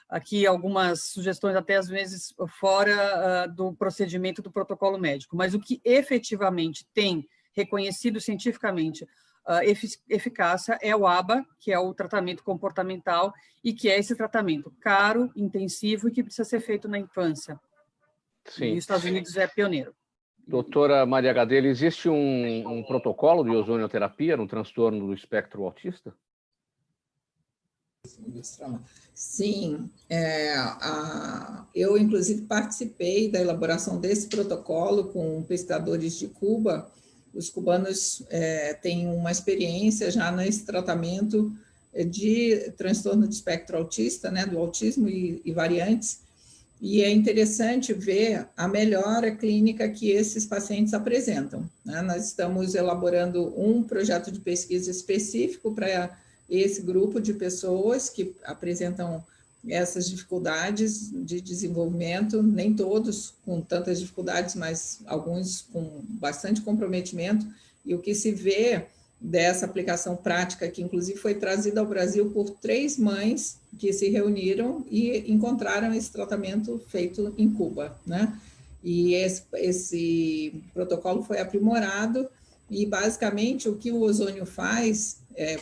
aqui algumas sugestões até às vezes fora do procedimento do protocolo médico, mas o que efetivamente tem reconhecido cientificamente eficácia é o ABA, que é o tratamento comportamental, e que é esse tratamento caro, intensivo e que precisa ser feito na infância. Sim. E os Estados Unidos é pioneiro. Doutora Maria Gadelha, existe um protocolo de ozonioterapia no transtorno do espectro autista? Sim, eu inclusive participei da elaboração desse protocolo com pesquisadores de Cuba. Os cubanos têm uma experiência já nesse tratamento de transtorno de espectro autista, né, do autismo e variantes, e é interessante ver a melhora clínica que esses pacientes apresentam, né? Nós estamos elaborando um projeto de pesquisa específico para esse grupo de pessoas que apresentam essas dificuldades de desenvolvimento, nem todos com tantas dificuldades, mas alguns com bastante comprometimento, e o que se vê dessa aplicação prática, que inclusive foi trazida ao Brasil por 3 mães que se reuniram e encontraram esse tratamento feito em Cuba, né? E esse protocolo foi aprimorado, e basicamente o que o ozônio faz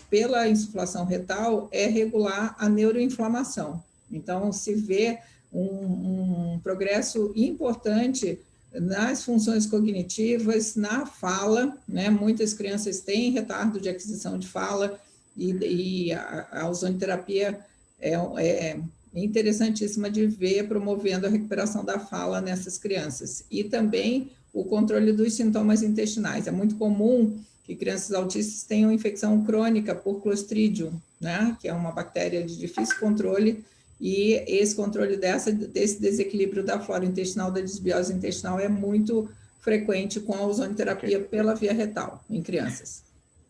pela insuflação retal é regular a neuroinflamação. Então, se vê um progresso importante nas funções cognitivas, na fala, né? Muitas crianças têm retardo de aquisição de fala, e a ozonioterapia é interessantíssima de ver promovendo a recuperação da fala nessas crianças. E também o controle dos sintomas intestinais. É muito comum que crianças autistas tenham infecção crônica por Clostridium, né? Que é uma bactéria de difícil controle, e esse controle desse desequilíbrio da flora intestinal, da desbiose intestinal, é muito frequente com a ozonioterapia pela via retal em crianças.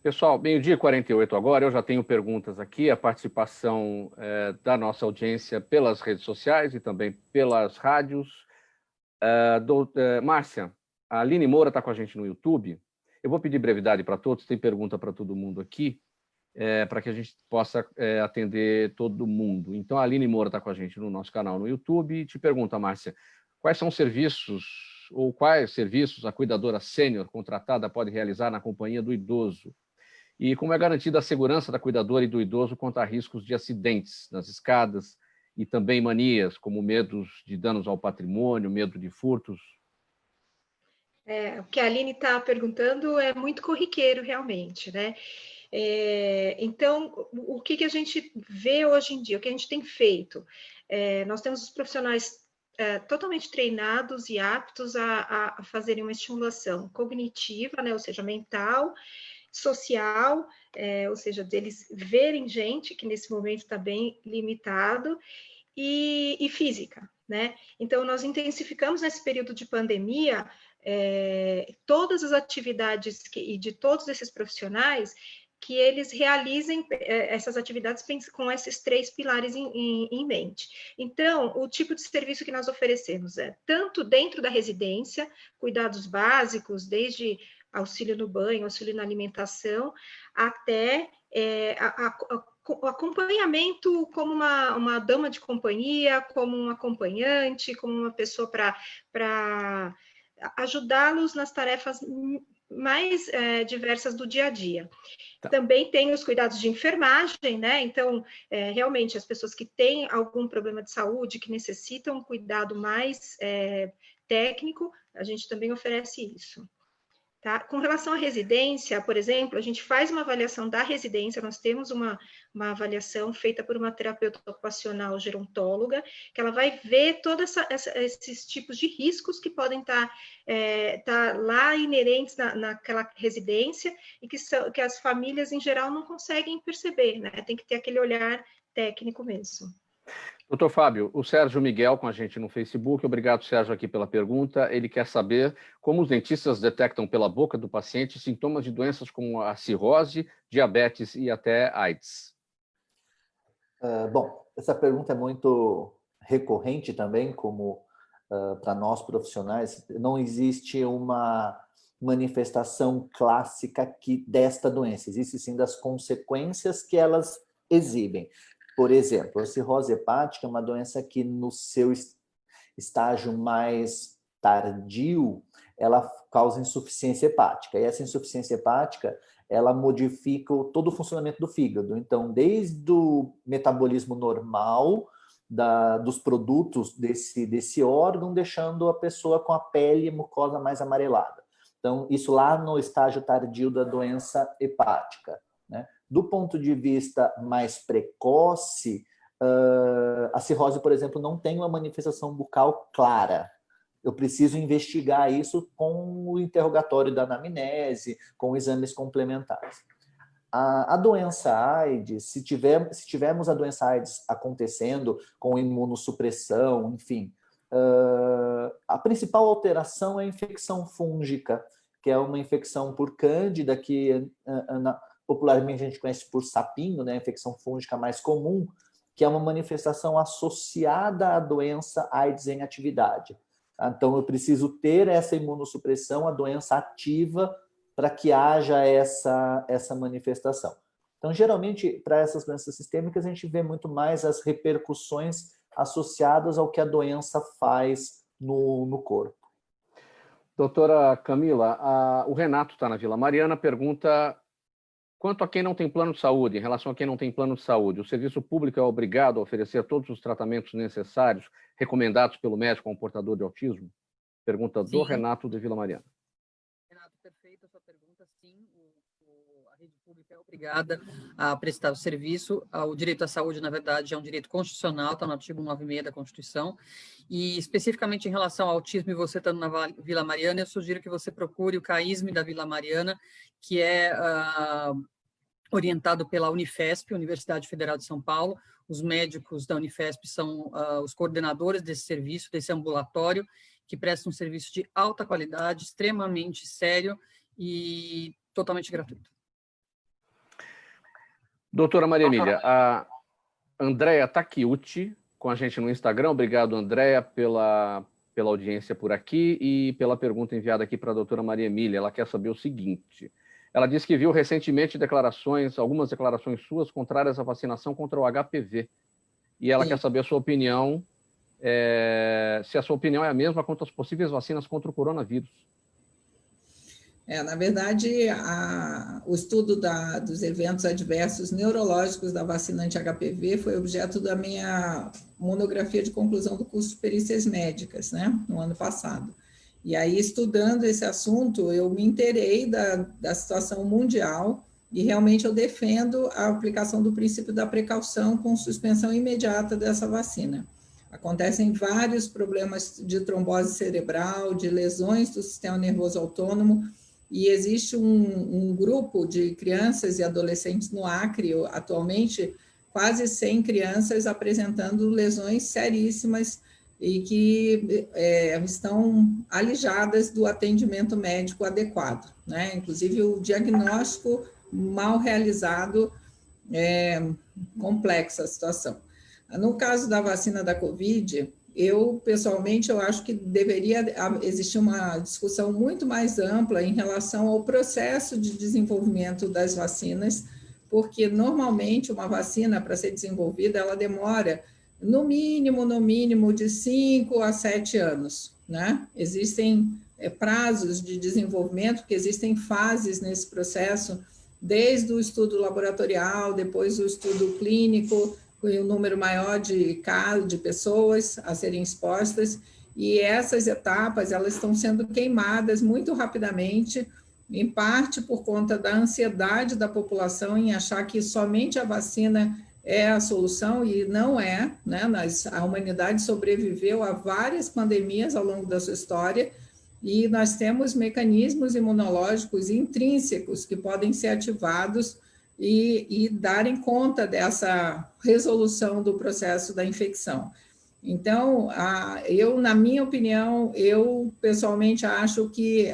Pessoal, 12h48 agora, eu já tenho perguntas aqui, a participação da nossa audiência pelas redes sociais e também pelas rádios. Márcia, a Aline Moura está com a gente no YouTube. Eu vou pedir brevidade para todos, tem pergunta para todo mundo aqui, para que a gente possa atender todo mundo. Então, a Aline Moura está com a gente no nosso canal no YouTube e te pergunta, Márcia, quais são os serviços ou quais serviços a cuidadora sênior contratada pode realizar na companhia do idoso? E como é garantida a segurança da cuidadora e do idoso quanto a riscos de acidentes nas escadas e também manias, como medos de danos ao patrimônio, medo de furtos? O que a Aline está perguntando é muito corriqueiro, realmente, né? Então, o que a gente vê hoje em dia, o que a gente tem feito? Nós temos os profissionais totalmente treinados e aptos a fazerem uma estimulação cognitiva, né? Ou seja, mental, social, ou seja, deles verem gente, que nesse momento está bem limitado, e física, né? Então, nós intensificamos nesse período de pandemia todas as atividades e de todos esses profissionais, que eles realizem essas atividades com esses 3 pilares em mente. Então, o tipo de serviço que nós oferecemos tanto dentro da residência, cuidados básicos, desde auxílio no banho, auxílio na alimentação, até o acompanhamento como uma dama de companhia, como um acompanhante, como uma pessoa para ajudá-los nas tarefas mais diversas do dia a dia. Tá. Também tem os cuidados de enfermagem, né? Então, realmente, as pessoas que têm algum problema de saúde, que necessitam um cuidado mais técnico, a gente também oferece isso. Tá? Com relação à residência, por exemplo, a gente faz uma avaliação da residência, nós temos uma avaliação feita por uma terapeuta ocupacional gerontóloga, que ela vai ver todos esses tipos de riscos que podem estar lá inerentes naquela residência e que as famílias, em geral, não conseguem perceber, né? Tem que ter aquele olhar técnico mesmo. Doutor Fábio, o Sérgio Miguel com a gente no Facebook. Obrigado, Sérgio, aqui pela pergunta. Ele quer saber como os dentistas detectam pela boca do paciente sintomas de doenças como a cirrose, diabetes e até AIDS. Bom, essa pergunta é muito recorrente também, como para nós profissionais. Não existe uma manifestação clássica desta doença. Existe sim das consequências que elas exibem. Por exemplo, a cirrose hepática é uma doença que no seu estágio mais tardio, ela causa insuficiência hepática. E essa insuficiência hepática, ela modifica todo o funcionamento do fígado. Então, desde o metabolismo normal dos produtos desse órgão, deixando a pessoa com a pele e mucosa mais amarelada. Então, isso lá no estágio tardio da doença hepática, né? Do ponto de vista mais precoce, a cirrose, por exemplo, não tem uma manifestação bucal clara. Eu preciso investigar isso com o interrogatório da anamnese, com exames complementares. A doença AIDS, se tivermos a doença AIDS acontecendo com imunossupressão, enfim, a principal alteração é a infecção fúngica, que é uma infecção por cândida, que popularmente a gente conhece por sapinho, né, a infecção fúngica mais comum, que é uma manifestação associada à doença AIDS em atividade. Então, eu preciso ter essa imunossupressão, a doença ativa, para que haja essa manifestação. Então, geralmente, para essas doenças sistêmicas, a gente vê muito mais as repercussões associadas ao que a doença faz no corpo. Doutora Camila, o Renato está na Vila Mariana, pergunta quanto a quem não tem plano de saúde, em relação a quem não tem plano de saúde, o serviço público é obrigado a oferecer todos os tratamentos necessários recomendados pelo médico ao portador de autismo? Pergunta do Renato de Vila Mariana. Renato, perfeita a sua pergunta. Sim, a rede pública é obrigada a prestar o serviço. O direito à saúde, na verdade, é um direito constitucional, está no artigo 96 da Constituição. E, especificamente em relação ao autismo, e você estando na Vila Mariana, eu sugiro que você procure o CAISM da Vila Mariana, que é orientado pela Unifesp, Universidade Federal de São Paulo. Os médicos da Unifesp são os coordenadores desse serviço, desse ambulatório, que presta um serviço de alta qualidade, extremamente sério e totalmente gratuito. Doutora Maria Emília, a Andréa Takiuchi, com a gente no Instagram. Obrigado, Andréa, pela audiência por aqui e pela pergunta enviada aqui para a doutora Maria Emília. Ela quer saber o seguinte. Ela disse que viu recentemente algumas declarações suas contrárias à vacinação contra o HPV. E ela quer saber a sua opinião, se a sua opinião é a mesma quanto às possíveis vacinas contra o coronavírus. Na verdade, o estudo dos eventos adversos neurológicos da vacina anti-HPV foi objeto da minha monografia de conclusão do curso de Perícias Médicas, né, no ano passado. E aí, estudando esse assunto, eu me inteirei da situação mundial e realmente eu defendo a aplicação do princípio da precaução com suspensão imediata dessa vacina. Acontecem vários problemas de trombose cerebral, de lesões do sistema nervoso autônomo, e existe um grupo de crianças e adolescentes no Acre, atualmente, quase 100 crianças apresentando lesões seríssimas e que estão alijadas do atendimento médico adequado, né? Inclusive, o diagnóstico mal realizado complexa a situação. No caso da vacina da Covid, pessoalmente, eu acho que deveria existir uma discussão muito mais ampla em relação ao processo de desenvolvimento das vacinas, porque, normalmente, uma vacina, para ser desenvolvida, ela demora, no mínimo, de 5 a 7 anos, né? Existem prazos de desenvolvimento, que existem fases nesse processo, desde o estudo laboratorial, depois o estudo clínico, com um número maior de casos, de pessoas a serem expostas, e essas etapas, elas estão sendo queimadas muito rapidamente, em parte por conta da ansiedade da população em achar que somente a vacina é a solução, e não é, né? A humanidade sobreviveu a várias pandemias ao longo da sua história, e nós temos mecanismos imunológicos intrínsecos que podem ser ativados e darem conta dessa resolução do processo da infecção. Então, na minha opinião, eu pessoalmente acho que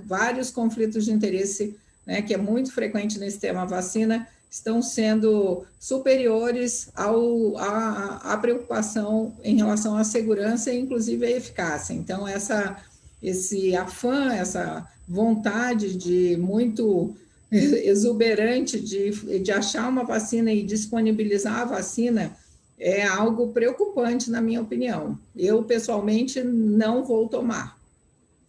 vários conflitos de interesse, né, que é muito frequente nesse tema vacina, estão sendo superiores à preocupação em relação à segurança e, inclusive, à eficácia. Então, esse afã, essa vontade muito exuberante de achar uma vacina e disponibilizar a vacina é algo preocupante, na minha opinião. Eu, pessoalmente, não vou tomar,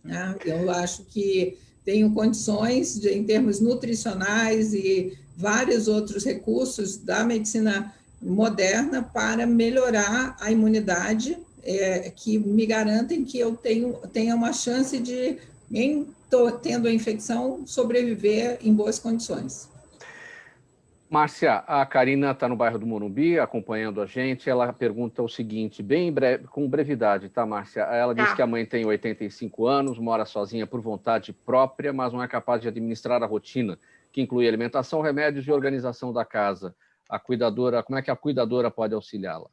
né? Eu acho que tenho condições, em termos nutricionais e vários outros recursos da medicina moderna para melhorar a imunidade, que me garantem que eu tenha uma chance de, tendo a infecção, sobreviver em boas condições. Márcia, a Karina está no bairro do Morumbi, acompanhando a gente. Ela pergunta o seguinte, bem breve, com brevidade, tá, Márcia? Ela diz que a mãe tem 85 anos, mora sozinha por vontade própria, mas não é capaz de administrar a rotina, que inclui alimentação, remédios e organização da casa. A cuidadora, como é que a cuidadora pode auxiliá-la?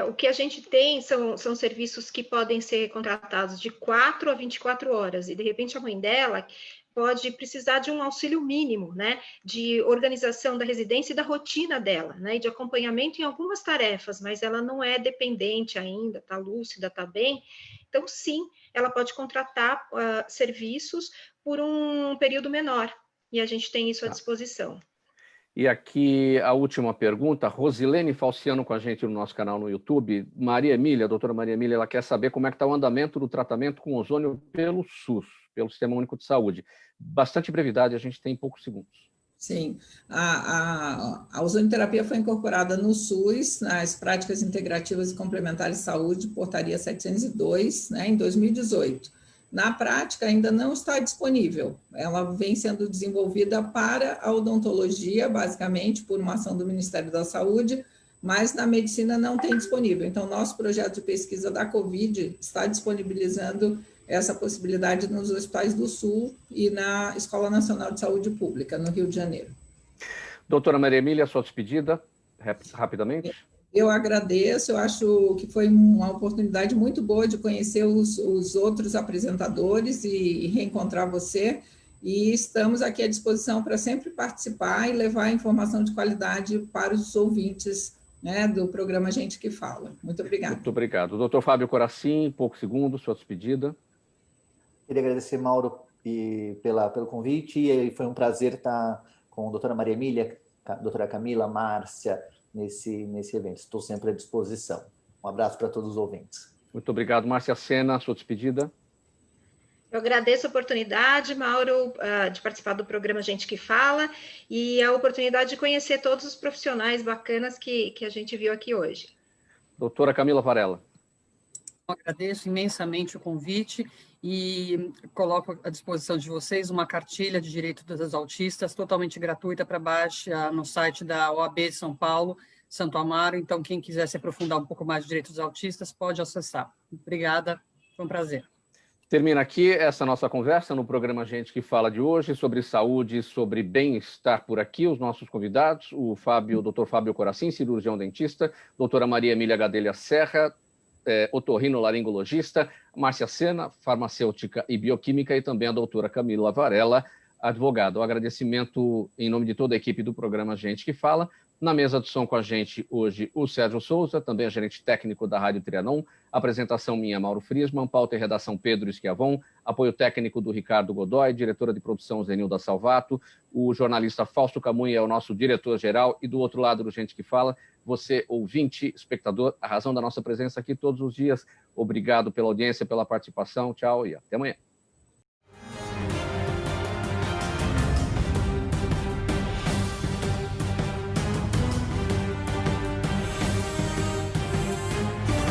O que a gente tem são serviços que podem ser contratados de 4 a 24 horas, e de repente a mãe dela pode precisar de um auxílio mínimo, né, de organização da residência e da rotina dela, né, e de acompanhamento em algumas tarefas, mas ela não é dependente ainda, está lúcida, está bem. Então, sim, ela pode contratar serviços por um período menor, e a gente tem isso à disposição. E aqui a última pergunta, Rosilene Falciano com a gente no nosso canal no YouTube. Maria Emília, a doutora Maria Emília, ela quer saber como é que está o andamento do tratamento com ozônio pelo SUS, pelo Sistema Único de Saúde. Bastante brevidade, a gente tem poucos segundos. Sim, a ozonioterapia foi incorporada no SUS, nas práticas integrativas e complementares de saúde, portaria 702, né, em 2018. Na prática, ainda não está disponível. Ela vem sendo desenvolvida para a odontologia, basicamente, por uma ação do Ministério da Saúde, mas na medicina não tem disponível. Então, nosso projeto de pesquisa da COVID está disponibilizando essa possibilidade nos hospitais do Sul e na Escola Nacional de Saúde Pública, no Rio de Janeiro. Doutora Maria Emília, sua despedida, rapidamente. Eu agradeço, eu acho que foi uma oportunidade muito boa de conhecer os outros apresentadores e reencontrar você, e estamos aqui à disposição para sempre participar e levar informação de qualidade para os ouvintes, né, do programa Gente que Fala. Muito obrigada. Muito obrigado. Doutor Fábio Coracim, poucos segundos, sua despedida. Queria agradecer, Mauro, pelo convite, e foi um prazer estar com a doutora Maria Emília, a doutora Camila, Márcia, nesse evento. Estou sempre à disposição. Um abraço para todos os ouvintes. Muito obrigado. Márcia Sena, sua despedida. Eu agradeço a oportunidade, Mauro, de participar do programa Gente que Fala, e a oportunidade de conhecer todos os profissionais bacanas que a gente viu aqui hoje. Doutora Camila Varela. Eu agradeço imensamente o convite e coloco à disposição de vocês uma cartilha de direito dos autistas totalmente gratuita para baixa no site da OAB de São Paulo, Santo Amaro. Então, quem quiser se aprofundar um pouco mais de direitos dos autistas, pode acessar. Obrigada, foi um prazer. Termina aqui essa nossa conversa no programa Gente que Fala de hoje, sobre saúde, sobre bem-estar por aqui. Os nossos convidados, o Dr. Fábio Coracim, cirurgião dentista, doutora Maria Emília Gadelha Serra, otorrinolaringologista, Márcia Sena, farmacêutica e bioquímica, e também a doutora Camila Varela, advogada. O agradecimento em nome de toda a equipe do programa Gente que Fala. Na mesa de som com a gente hoje o Sérgio Souza, também gerente técnico da Rádio Trianon, apresentação minha, Mauro Friesman, pauta e redação Pedro Schiavon, apoio técnico do Ricardo Godoy, diretora de produção Zenilda Salvato, o jornalista Fausto Camunha é o nosso diretor-geral, e do outro lado do Gente que Fala, você, ouvinte, espectador, a razão da nossa presença aqui todos os dias. Obrigado pela audiência, pela participação, tchau e até amanhã.